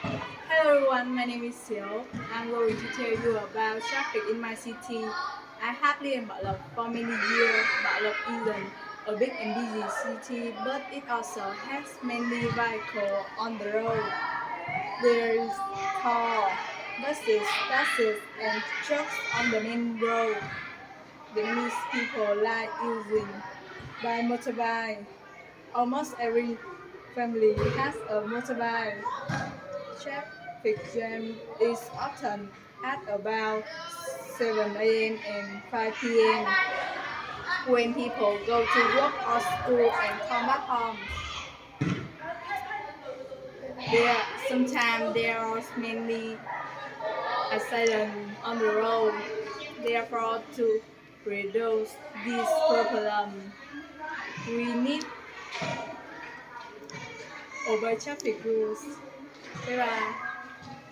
Hello everyone, my name is Xiao. I'm going to tell you about traffic in my city. I have lived in Bảo Lộc for many years. Bảo Lộc isn't a big and busy city, but it also has many vehicles on the road. There is cars, buses, taxis, and trucks on the main road. The many people like using by motorbike. Almost every family has a motorbike. Traffic jam is often at about 7 a.m. and 5 p.m. when people go to work or school and come back home. There sometimes there are many accidents on the road. Therefore, to reduce this problem, we need over traffic rules. Bye bye.